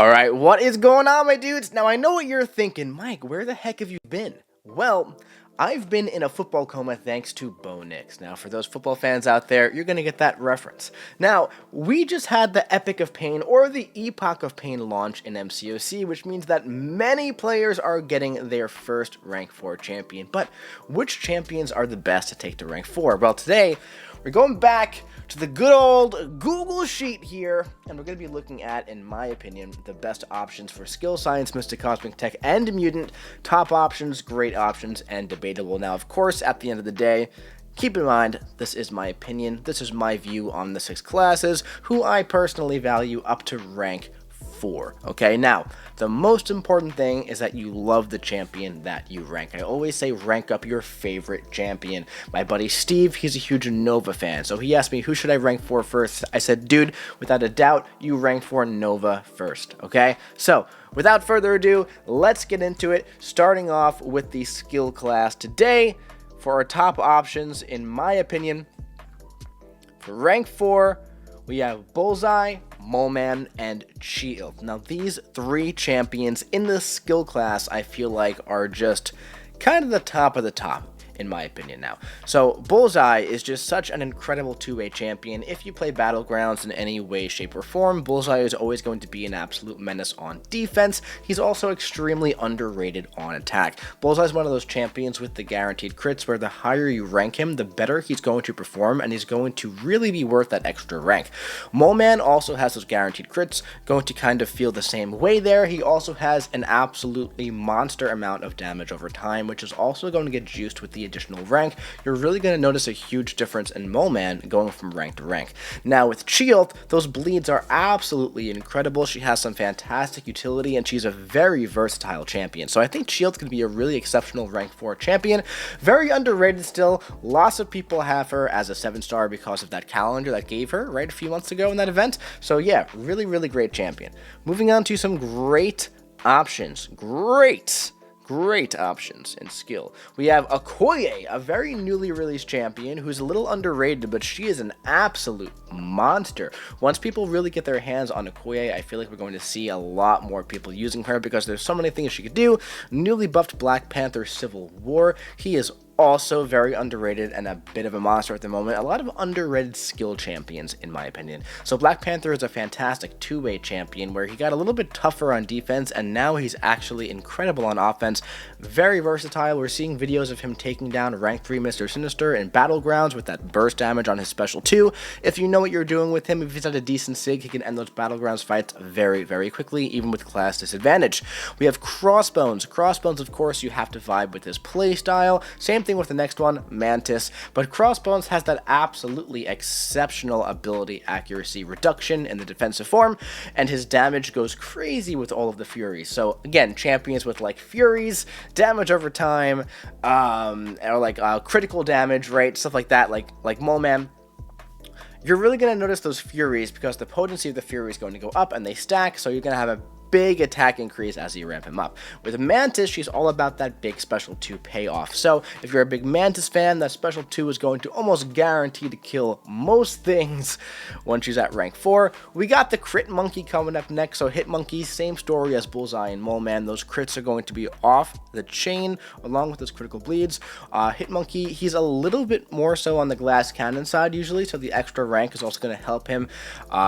Alright, what is going on, my dudes? Now, I know what you're thinking. Mike, where the heck have you been? Well, I've been in a football coma thanks to Bo Nix. Now, for those football fans out there, you're going to get that reference. Now, we just had the Epic of Pain, or the Epoch of Pain launch in Mcoc, which means that many players are getting their first Rank 4 champion. But which champions are the best to take to Rank 4? Well, today, we're going back to the good old Google Sheet here, and we're going to be looking at, in my opinion, the best options for Skill, Science, Mystic, Cosmic, Tech, and Mutant. Top options, great options, and debatable. Now, of course, at the end of the day, keep in mind, this is my opinion, this is my view on the 6 classes, who I personally value up to rank 4. Okay, now, the most important thing is that you love the champion that you rank. I always say rank up your favorite champion. My buddy Steve, he's a huge Nova fan, so he asked me, who should I rank for first? I said, dude, without a doubt, you rank for Nova first, okay? So, without further ado, let's get into it, starting off with the skill class today. For our top options, in my opinion, for rank 4, we have Bullseye, Moleman, and Shield. Now, these 3 champions in the skill class, I feel like, are just kind of the top of the top, in my opinion now. So, Bullseye is just such an incredible two-way champion. If you play Battlegrounds in any way, shape, or form, Bullseye is always going to be an absolute menace on defense. He's also extremely underrated on attack. Bullseye is one of those champions with the guaranteed crits, where the higher you rank him, the better he's going to perform, and he's going to really be worth that extra rank. Moleman also has those guaranteed crits, going to kind of feel the same way there. He also has an absolutely monster amount of damage over time, which is also going to get juiced with the additional rank. You're really going to notice a huge difference in Moleman going from rank to rank. Now with Shield, those bleeds are absolutely incredible. She has some fantastic utility, and she's a very versatile champion. So I think Shield can be a really exceptional rank 4 champion. Very underrated still. Lots of people have her as a 7-star because of that calendar that gave her, right, a few months ago in that event. So yeah, really, really great champion. Moving on to some great options. Great options in skill. We have Okoye, a very newly released champion who's a little underrated, but she is an absolute monster. Once people really get their hands on Okoye, I feel like we're going to see a lot more people using her because there's so many things she could do. Newly buffed Black Panther Civil War. He is also very underrated and a bit of a monster at the moment. A lot of underrated skill champions, in my opinion. So Black Panther is a fantastic two-way champion where he got a little bit tougher on defense, and now he's actually incredible on offense. Very versatile. We're seeing videos of him taking down rank 3 Mr. Sinister in Battlegrounds with that burst damage on his special 2. If you know what you're doing with him, if he's at a decent sig, he can end those Battlegrounds fights very, very quickly, even with class disadvantage. We have Crossbones. Crossbones, of course, you have to vibe with his playstyle. Same thing with the next one, Mantis, but Crossbones has that absolutely exceptional ability accuracy reduction in the defensive form, and his damage goes crazy with all of the Furies. So again, champions with like Furies, damage over time, or like critical damage, right, stuff like that, like Moleman. You're really going to notice those Furies because the potency of the Fury is going to go up and they stack, so you're going to have a big attack increase as you ramp him up. With Mantis, she's all about that big special 2 payoff. So if you're a big Mantis fan, that special 2 is going to almost guarantee to kill most things when she's at rank 4. We got the Crit Monkey coming up next. So Hit Monkey, same story as Bullseye and Moleman. Those crits are going to be off the chain along with those critical bleeds. Hit Monkey, he's a little bit more so on the glass cannon side usually, so the extra rank is also going to help him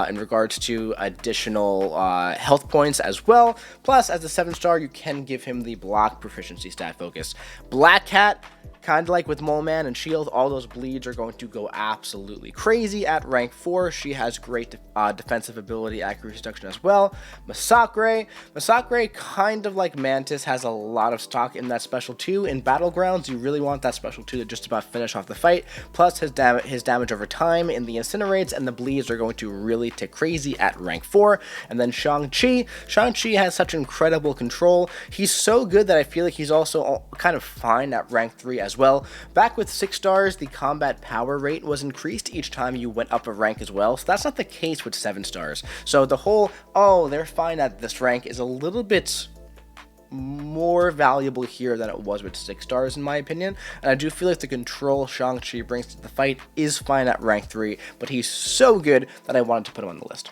in regards to additional health points as well. Plus, as a 7-star, you can give him the block proficiency stat focus. Black Cat, kind of like with Moleman and Shield, all those bleeds are going to go absolutely crazy at rank 4. She has great defensive ability, accuracy reduction as well. Mcoc, kind of like Mantis, has a lot of stock in that special 2. In Battlegrounds, you really want that special 2 to just about finish off the fight. Plus, his damage over time in the incinerates and the bleeds are going to really tick crazy at rank 4. And then Shang-Chi has such incredible control. He's so good that I feel like he's also kind of fine at rank 3 as well. Back with 6 stars, the combat power rate was increased each time you went up a rank as well, so that's not the case with 7 stars. So the whole, oh, they're fine at this rank is a little bit more valuable here than it was with 6 stars in my opinion, and I do feel like the control Shang-Chi brings to the fight is fine at rank 3, but he's so good that I wanted to put him on the list.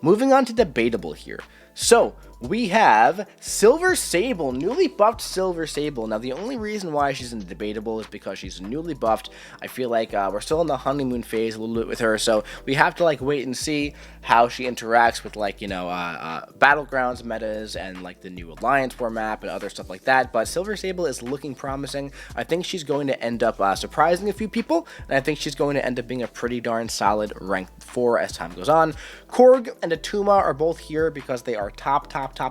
Moving on to debatable here. So, we have Silver Sable, newly buffed Silver Sable. Now, the only reason why she's in debatable is because she's newly buffed. I feel like we're still in the honeymoon phase a little bit with her, so we have to, like, wait and see how she interacts with, like, Battlegrounds metas and, like, the new Alliance War map and other stuff like that. But Silver Sable is looking promising. I think she's going to end up surprising a few people, and I think she's going to end up being a pretty darn solid rank 4 as time goes on. Korg and Atuma are both here because they are top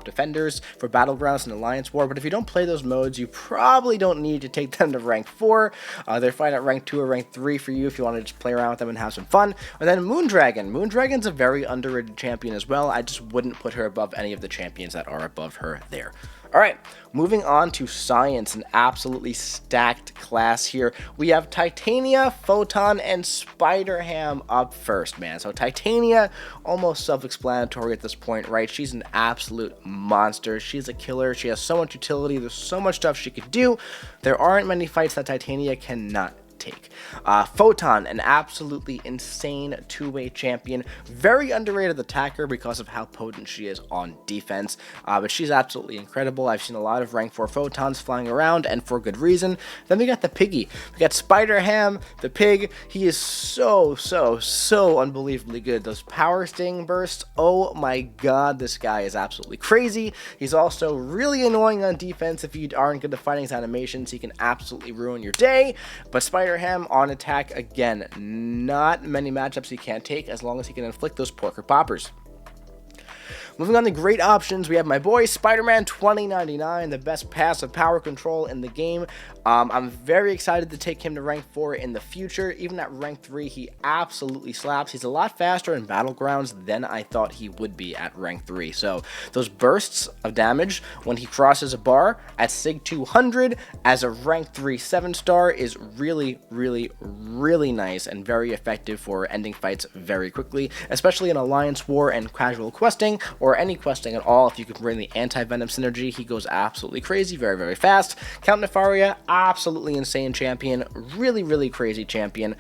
defenders for Battlegrounds and Alliance War, but if you don't play those modes, you probably don't need to take them to rank 4. They're fine at rank 2 or rank 3 for you if you want to just play around with them and have some fun. And then Moondragon. Moondragon's a very underrated champion as well. I just wouldn't put her above any of the champions that are above her there. Alright, moving on to Science, an absolutely stacked class here. We have Titania, Photon, and Spider-Ham up first, man. So Titania, almost self-explanatory at this point, right? She's an absolute monster. She's a killer. She has so much utility. There's so much stuff she could do. There aren't many fights that Titania cannot take. Photon, an absolutely insane two-way champion, very underrated attacker because of how potent she is on defense, but she's absolutely incredible. I've seen a lot of rank 4 Photons flying around, and for good reason. Then we got the piggy. We got Spider-Ham, the pig. He is so unbelievably good. Those power sting bursts, oh my god, this guy is absolutely crazy. He's also really annoying on defense. If you aren't good at fighting his animations, he can absolutely ruin your day. But Spider-Ham on attack, again, not many matchups he can't take as long as he can inflict those porker poppers. Moving on to great options, we have my boy Spider-Man 2099, the best passive power control in the game. I'm very excited to take him to rank 4 in the future. Even at rank 3, he absolutely slaps. He's a lot faster in Battlegrounds than I thought he would be at rank 3. So those bursts of damage when he crosses a bar at Sig 200 as a rank 3 7-star is really nice and very effective for ending fights very quickly, especially in Alliance War and casual questing, or any questing at all. If you can bring the anti-venom synergy, he goes absolutely crazy, very fast. Count Nefaria, absolutely insane champion, really crazy champion.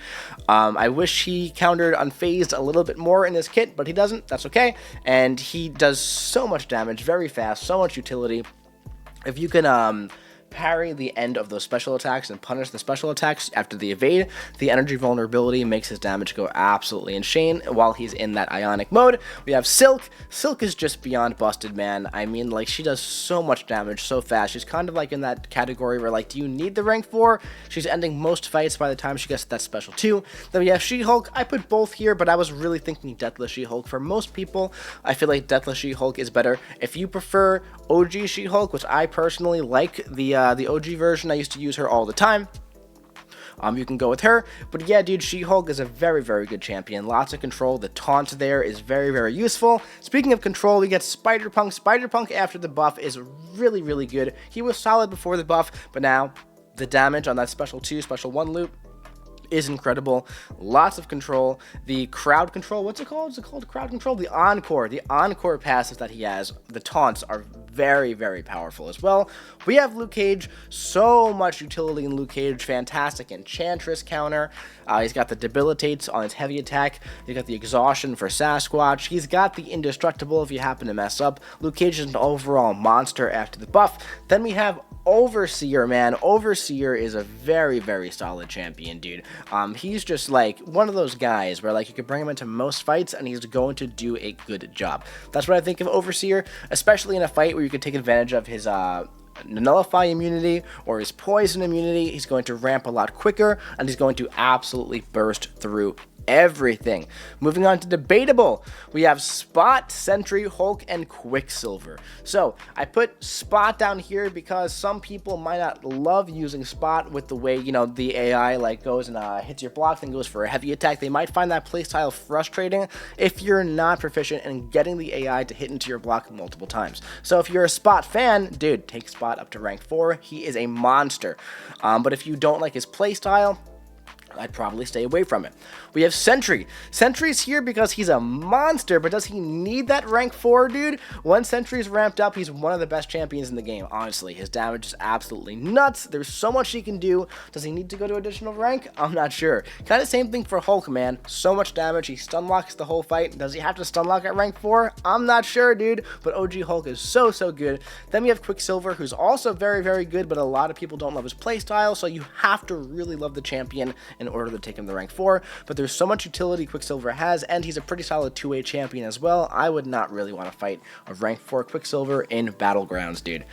I wish he countered unfazed a little bit more in his kit, but he doesn't. That's okay. And he does so much damage, very fast, so much utility. If you can parry the end of those special attacks and punish the special attacks after the evade, the energy vulnerability makes his damage go absolutely insane while he's in that ionic mode. We have Silk. Silk is just beyond busted, man. I mean, like, she does so much damage so fast. She's kind of like in that category where, like, do you need the rank 4? She's ending most fights by the time she gets to that special 2. Then we have She-Hulk. I put both here, but I was really thinking Deathless She-Hulk. For most people, I feel like Deathless She-Hulk is better. If you prefer OG She-Hulk, which I personally like, the OG version, I used to use her all the time, you can go with her. But yeah, dude, She-Hulk is a very good champion. Lots of control. The taunt there is very useful. Speaking of control, we get Spider-Punk. Spider-Punk after the buff is really good. He was solid before the buff, but now the damage on that special 2, special 1 loop is incredible. Lots of control. The crowd control, what's it called? Is it called crowd control? The Encore. The Encore passive that he has, the taunts are very powerful as well. We have Luke Cage. So much utility in Luke Cage. Fantastic Enchantress counter. He's got the Debilitates on his heavy attack. He's got the Exhaustion for Sasquatch. He's got the Indestructible if you happen to mess up. Luke Cage is an overall monster after the buff. Then we have Overseer, man. Overseer is a very solid champion, dude. He's just like one of those guys where, like, you could bring him into most fights and he's going to do a good job. That's what I think of Overseer, especially in a fight where you can take advantage of his nullify immunity or his poison immunity. He's going to ramp a lot quicker and he's going to absolutely burst through everything. Moving on to debatable, we have Spot, Sentry, Hulk, and Quicksilver. So I put Spot down here because some people might not love using Spot with the way, you know, the AI like goes and hits your block, then goes for a heavy attack. They might find that playstyle frustrating if you're not proficient in getting the AI to hit into your block multiple times. So if you're a Spot fan, dude, take Spot up to rank 4. He is a monster. But if you don't like his playstyle, I'd probably stay away from it. We have Sentry. Sentry's here because he's a monster, but does he need that rank 4, dude? When Sentry's ramped up, he's one of the best champions in the game, honestly. His damage is absolutely nuts. There's so much he can do. Does he need to go to additional rank? I'm not sure. Kind of same thing for Hulk, man. So much damage. He stun locks the whole fight. Does he have to stun lock at rank 4? I'm not sure, dude, but OG Hulk is so good. Then we have Quicksilver, who's also very good, but a lot of people don't love his playstyle, so you have to really love the champion in order to take him to rank 4, but there's so much utility Quicksilver has, and he's a pretty solid 2-way champion as well. I would not really want to fight a rank 4 Quicksilver in Battlegrounds, dude.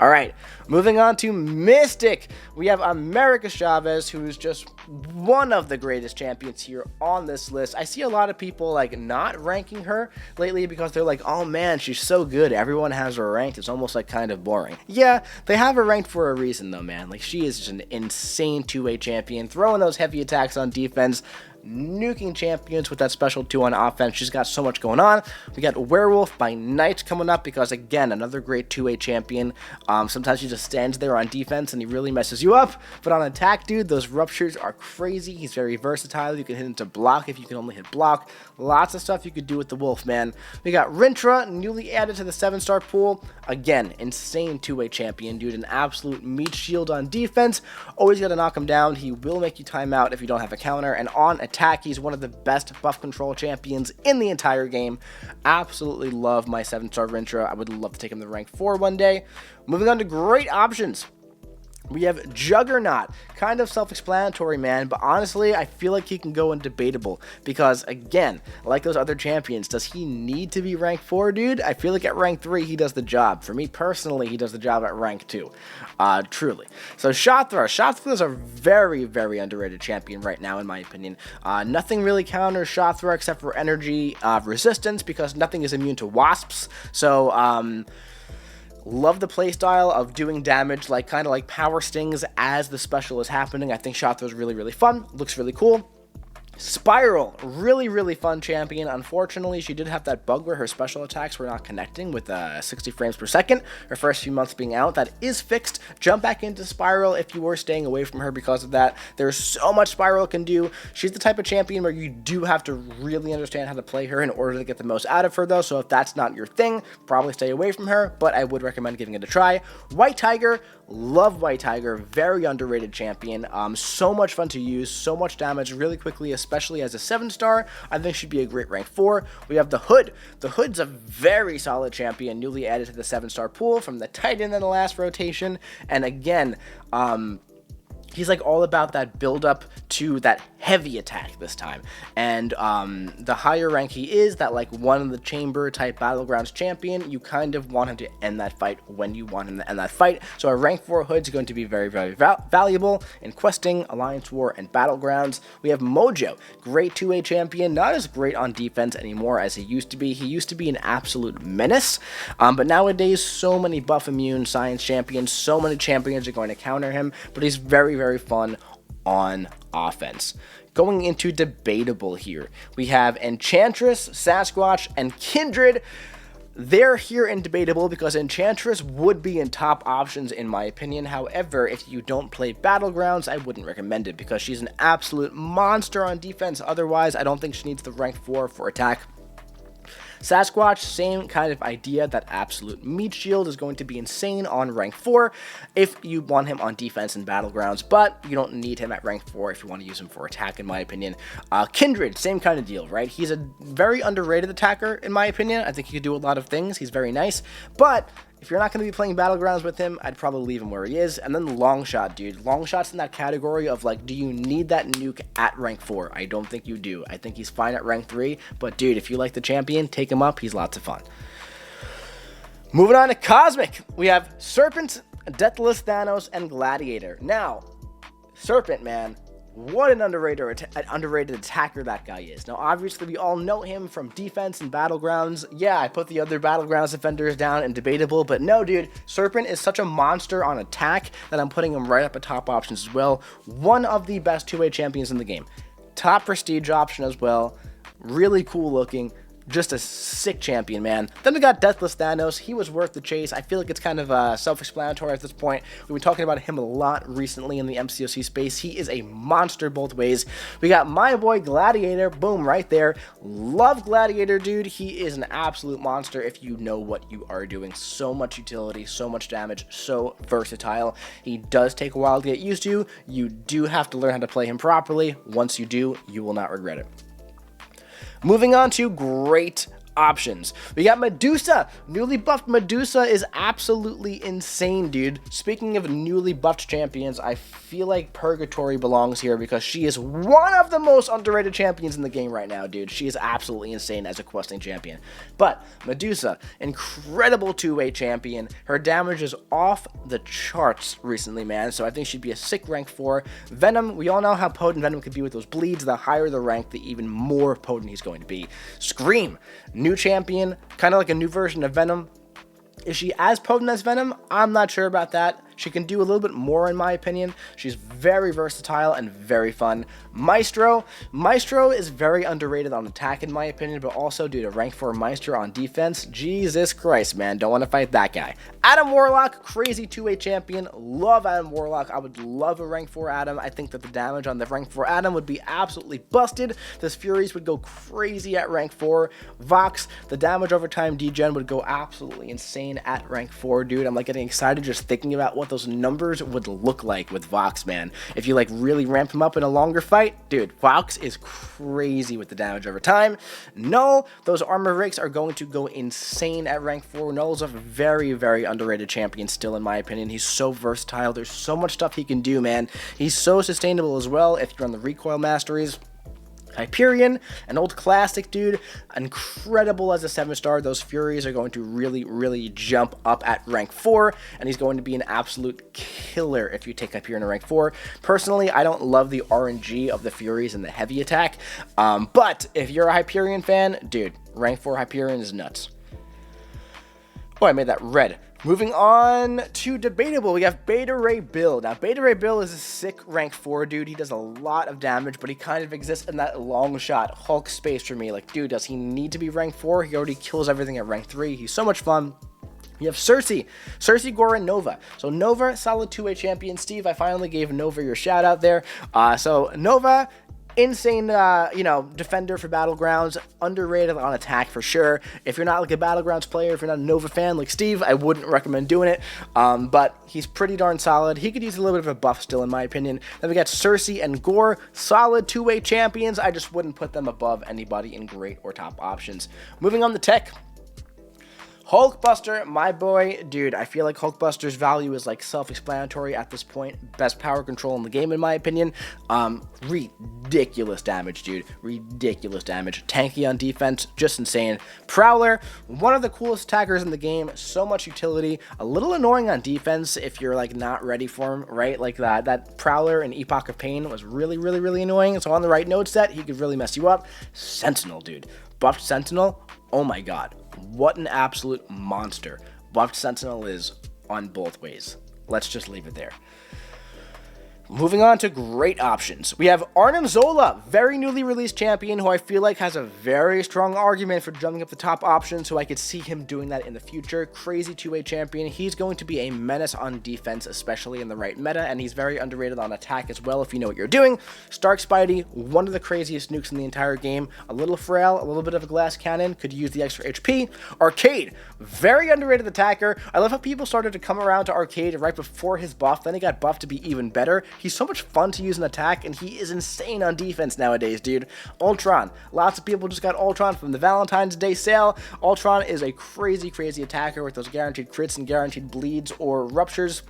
Alright, moving on to Mystic. We have America Chavez, who's just one of the greatest champions here on this list. I see a lot of people like not ranking her lately because they're like, oh man, she's so good, everyone has her ranked, it's almost like kind of boring. Yeah, they have her ranked for a reason though, man. Like, she is just an insane 2-way champion, throwing those heavy attacks on defense, nuking champions with that special 2 on offense. She's got so much going on. We got Werewolf by Night coming up because, again, another great 2-way champion. Sometimes he just stands there on defense and he really messes you up, but on attack, dude, those ruptures are crazy. He's very versatile. You can hit into block if you can only hit block. Lots of stuff you could do with the Wolf, man. We got Rintra, newly added to the 7-star pool. Again, insane 2-way champion, dude. An absolute meat shield on defense. Always got to knock him down. He will make you time out if you don't have a counter, and on attack, he's one of the best buff control champions in the entire game. Absolutely love my 7-star Rintra. I would love to take him to rank 4 one day. Moving on to great options. We have Juggernaut, kind of self-explanatory, man, but honestly, I feel like he can go in debatable because, again, like those other champions, does he need to be rank 4, dude? I feel like at rank 3, he does the job. For me, personally, he does the job at rank 2, truly. So, Shot Thrower. Shot Thrower is a very underrated champion right now, in my opinion. Nothing really counters Shot Thrower except for energy resistance because nothing is immune to wasps, so, love the playstyle of doing damage, like kind of like power stings as the special is happening. I think Shot Throw is really fun. Looks really cool. Spiral, really fun champion. Unfortunately, she did have that bug where her special attacks were not connecting with 60 frames per second. Her first few months being out, that is fixed. Jump back into Spiral if you were staying away from her because of that. There's so much Spiral can do. She's the type of champion where you do have to really understand how to play her in order to get the most out of her though, so if that's not your thing, probably stay away from her, but I would recommend giving it a try. White Tiger, love White Tiger, very underrated champion. So much fun to use, so much damage really quickly, especially as a 7-star. I think she'd be a great rank 4. We have the Hood. The Hood's a very solid champion, newly added to the 7-star pool from the Titan in the last rotation. And again, he's like all about that build up to that heavy attack this time, and the higher rank he is, that like one in the chamber type Battlegrounds champion, you kind of want him to end that fight when you want him to end that fight. So a rank 4 Hood is going to be very valuable in questing, Alliance War, and Battlegrounds. We have Mojo, great 2-way champion, not as great on defense anymore as he used to be. He used to be an absolute menace, but nowadays so many buff immune science champions, so many champions are going to counter him, but he's very fun on offense. Going into debatable here, we have Enchantress, Sasquatch, and Kindred. They're here in debatable because Enchantress would be in top options in my opinion. However, if you don't play Battlegrounds, I wouldn't recommend it because she's an absolute monster on defense. Otherwise, I don't think she needs the rank 4 for attack. Sasquatch, same kind of idea. That absolute meat shield is going to be insane on rank 4 if you want him on defense and Battlegrounds, but you don't need him at rank 4 if you want to use him for attack, in my opinion. Kindred, same kind of deal, right? He's a very underrated attacker, in my opinion. I think he could do a lot of things. He's very nice, but if you're not going to be playing Battlegrounds with him, I'd probably leave him where he is. And then Longshot, dude. Longshot's in that category of, like, do you need that nuke at rank 4? I don't think you do. I think he's fine at rank 3. But, dude, if you like the champion, take him up. He's lots of fun. Moving on to Cosmic. We have Serpent, Deathless Thanos, and Gladiator. Now, Serpent, man. What an underrated attacker that guy is. Now, obviously, we all know him from defense and Battlegrounds. Yeah, I put the other Battlegrounds defenders down in debatable, but no, dude, Serpent is such a monster on attack that I'm putting him right up at top options as well. One of the best 2-way champions in the game. Top prestige option as well. Really cool looking. Just a sick champion, man. Then we got Deathless Thanos. He was worth the chase. I feel like it's kind of self-explanatory at this point. We've been talking about him a lot recently in the MCOC space. He is a monster both ways. We got my boy Gladiator. Boom, right there. Love Gladiator, dude. He is an absolute monster if you know what you are doing. So much utility, so much damage, so versatile. He does take a while to get used to. You do have to learn how to play him properly. Once you do, you will not regret it. Moving on to great options. We got Medusa. Newly buffed Medusa is absolutely insane, dude. Speaking of newly buffed champions, I feel like Purgatory belongs here because she is one of the most underrated champions in the game right now, dude. She is absolutely insane as a questing champion. But Medusa, incredible two-way champion. Her damage is off the charts recently, man, so I think she'd be a sick rank 4. Venom, we all know how potent Venom could be with those bleeds. The higher the rank, the even more potent he's going to be. Scream, new champion, kind of like a new version of Venom. Is she as potent as Venom? I'm not sure about that. She can do a little bit more in my opinion. She's very versatile and very fun. Maestro is very underrated on attack in my opinion, but also due to rank 4 Maestro on defense. Jesus Christ, man, don't want to fight that guy. Adam Warlock, crazy two-way champion. Love Adam Warlock. I would love a rank 4 Adam. I think that the damage on the rank 4 Adam would be absolutely busted. This Furies would go crazy at rank 4. Vox, the damage over time degen would go absolutely insane at rank 4, dude. I'm like getting excited just thinking about what those numbers would look like with Vox, man. If you like really ramp him up in a longer fight, dude, Vox is crazy with the damage over time. Null, those armor rakes are going to go insane at rank 4. Null is a very, very underrated champion still in my opinion. He's so versatile. There's so much stuff he can do, man. He's so sustainable as well if you're on the recoil masteries. Hyperion, an old classic, dude, incredible as a 7-star. Those Furies are going to really, really jump up at rank 4, and he's going to be an absolute killer if you take Hyperion to rank 4. Personally, I don't love the RNG of the Furies and the heavy attack, but if you're a Hyperion fan, dude, rank 4 Hyperion is nuts. Oh, I made that red. Moving on to debatable, we have Beta Ray Bill. Now, Beta Ray Bill is a sick rank 4 dude. He does a lot of damage, but he kind of exists in that long shot Hulk space for me. Like, dude, does he need to be rank 4? He already kills everything at rank 3. He's so much fun. You have Cersei, Gore, and Nova. So Nova, solid two-way champion. Steve, I finally gave Nova your shout out there. So Nova, insane, defender for Battlegrounds, underrated on attack for sure. If you're not like a Battlegrounds player, if you're not a Nova fan like Steve, I wouldn't recommend doing it, but he's pretty darn solid. He could use a little bit of a buff still, in my opinion. Then we got Cersei and Gore, solid two-way champions. I just wouldn't put them above anybody in great or top options. Moving on to tech. Hulkbuster, my boy, dude, I feel like Hulkbuster's value is like self-explanatory at this point. Best power control in the game, in my opinion. Ridiculous damage, dude. Ridiculous damage. Tanky on defense, just insane. Prowler, one of the coolest attackers in the game. So much utility. A little annoying on defense if you're like not ready for him, right? Like that Prowler in Epoch of Pain was really, really, really annoying. So on the right node set, he could really mess you up. Sentinel, dude. Buffed Sentinel, oh my god. What an absolute monster. Buffed Sentinel is on both ways. Let's just leave it there. Moving on to great options. We have Arnim Zola, very newly released champion who I feel like has a very strong argument for jumping up the top options, so I could see him doing that in the future. Crazy two-way champion. He's going to be a menace on defense, especially in the right meta, and he's very underrated on attack as well if you know what you're doing. Stark Spidey, one of the craziest nukes in the entire game. A little frail, a little bit of a glass cannon, could use the extra HP. Arcade, very underrated attacker. I love how people started to come around to Arcade right before his buff, then he got buffed to be even better. He's so much fun to use in attack, and he is insane on defense nowadays, dude. Ultron. Lots of people just got Ultron from the Valentine's Day sale. Ultron is a crazy, crazy attacker with those guaranteed crits and guaranteed bleeds or ruptures.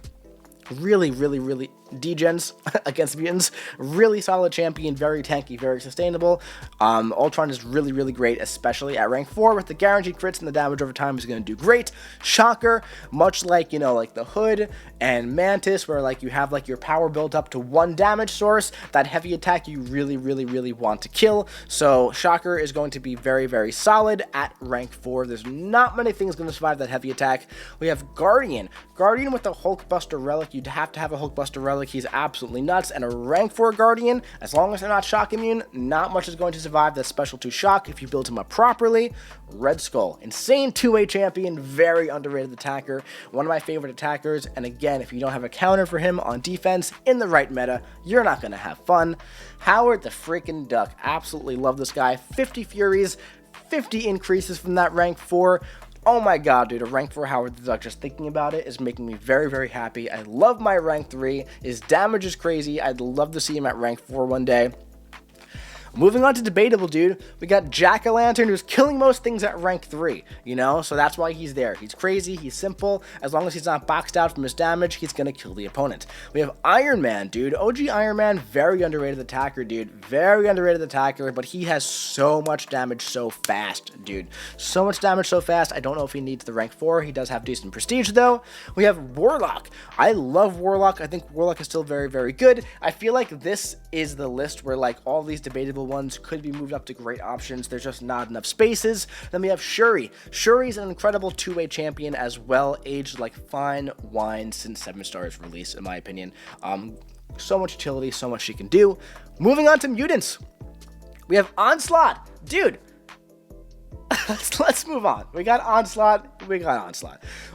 Really, really, really degens against mutants. Really solid champion, very tanky, very sustainable. Ultron is really, really great, especially at rank 4 with the guaranteed crits and the damage over time is going to do great. Shocker, much like, like the Hood and Mantis, where like you have like your power built up to 1 damage source, that heavy attack you really, really, really want to kill. So Shocker is going to be very, very solid at rank 4. There's not many things going to survive that heavy attack. We have Guardian with the Hulkbuster relic you'd have to have a Hulkbuster Relic. He's absolutely nuts. And a rank 4 Guardian, as long as they're not shock immune, not much is going to survive that special 2 shock if you build him up properly. Red Skull, insane 2-way champion, very underrated attacker, one of my favorite attackers. And again, if you don't have a counter for him on defense in the right meta, you're not going to have fun. Howard the freaking Duck, absolutely love this guy. 50 Furies, 50 increases from that rank 4. Oh my god, dude, a rank 4 Howard the Duck, just thinking about it is making me very, very happy. I love my rank 3. His damage is crazy. I'd love to see him at rank 4 one day. Moving on to debatable, dude, we got Jack-o'-lantern, who's killing most things at rank 3, you know, so that's why he's there. He's crazy, he's simple, as long as he's not boxed out from his damage, he's gonna kill the opponent. We have Iron Man, dude, OG Iron Man, very underrated attacker, dude, very underrated attacker, but he has so much damage so fast, dude, so much damage so fast. I don't know if he needs the rank 4, he does have decent prestige, though. We have Warlock. I love Warlock. I think Warlock is still very, very good. I feel like this is the list where, like, all these debatable ones could be moved up to great options. There's just not enough spaces. Then we have Shuri. Shuri's an incredible 2-way champion as well, aged like fine wine since 7 stars release, in my opinion. So much utility, so much she can do. Moving on to mutants. We have Onslaught. Dude, let's move on. We got Onslaught.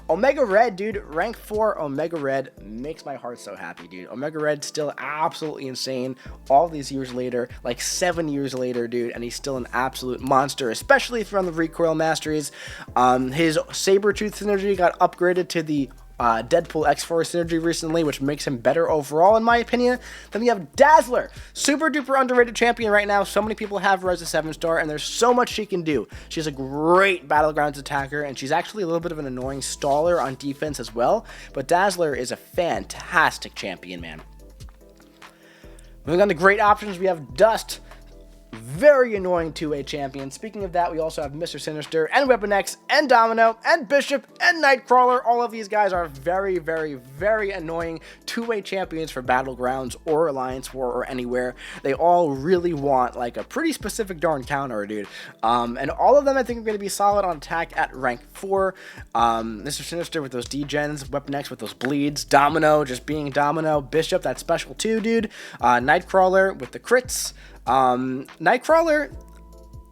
Omega Red, dude, rank 4 Omega Red makes my heart so happy, dude. Omega Red still absolutely insane all these years later, like 7 years later, dude, and he's still an absolute monster, especially if you're on the Recoil Masteries. His Sabretooth synergy got upgraded to the Deadpool X-Force synergy recently, which makes him better overall in my opinion. Then we have Dazzler, super duper underrated champion right now. So many people have her as a 7-star, and there's so much she can do. She's a great Battlegrounds attacker, and she's actually a little bit of an annoying staller on defense as well, but Dazzler is a fantastic champion, man. Moving on to great options, we have Dust, very annoying 2-way champion. Speaking of that, we also have Mr. Sinister and Weapon X and Domino and Bishop and Nightcrawler. All of these guys are very, very, very annoying 2-way champions for Battlegrounds or Alliance War or anywhere. They all really want like a pretty specific darn counter, dude. And all of them I think are going to be solid on attack at rank 4. Mr. Sinister with those D-gens, Weapon X with those bleeds, Domino just being Domino, Bishop, that's special too, dude. Nightcrawler with the crits. Nightcrawler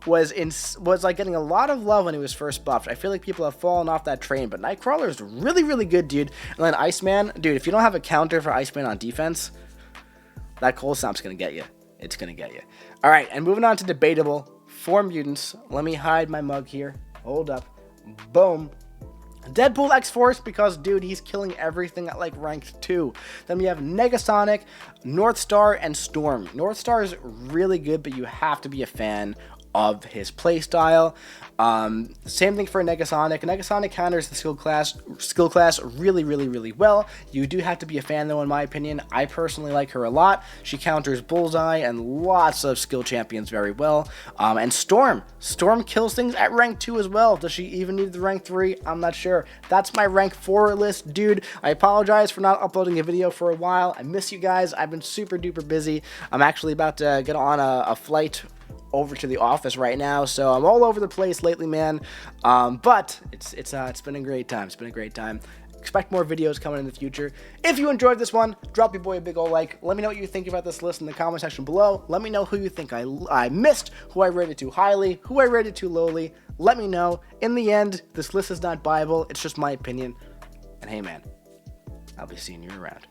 was like getting a lot of love when he was first buffed. I feel like people have fallen off that train, but Nightcrawler is really, really good, dude. And then Iceman, dude, if you don't have a counter for Iceman on defense, that Cold Stomp's gonna get you. It's gonna get you. All right, and moving on to debatable 4 mutants. Let me hide my mug here. Hold up. Boom. Deadpool X-Force, because, dude, he's killing everything at, like, rank 2. Then we have Negasonic, Northstar, and Storm. Northstar is really good, but you have to be a fan of his playstyle. Same thing for Negasonic. Negasonic counters the skill class really, really, really well. You do have to be a fan, though, in my opinion. I personally like her a lot. She counters Bullseye and lots of skill champions very well. And Storm kills things at rank 2 as well. Does she even need the rank 3? I'm not sure. That's my rank 4 list, dude. I apologize for not uploading a video for a while. I miss you guys. I've been super duper busy. I'm actually about to get on a flight over to the office right now, so I'm all over the place lately, man. But it's been a great time. It's been a great time. Expect more videos coming in the future. If you enjoyed this one, drop your boy a big ol' like. Let me know what you think about this list in the comment section below. Let me know who you think I missed, who I rated too highly, who I rated too lowly. Let me know. In the end, this list is not Bible. It's just my opinion. And hey, man, I'll be seeing you around.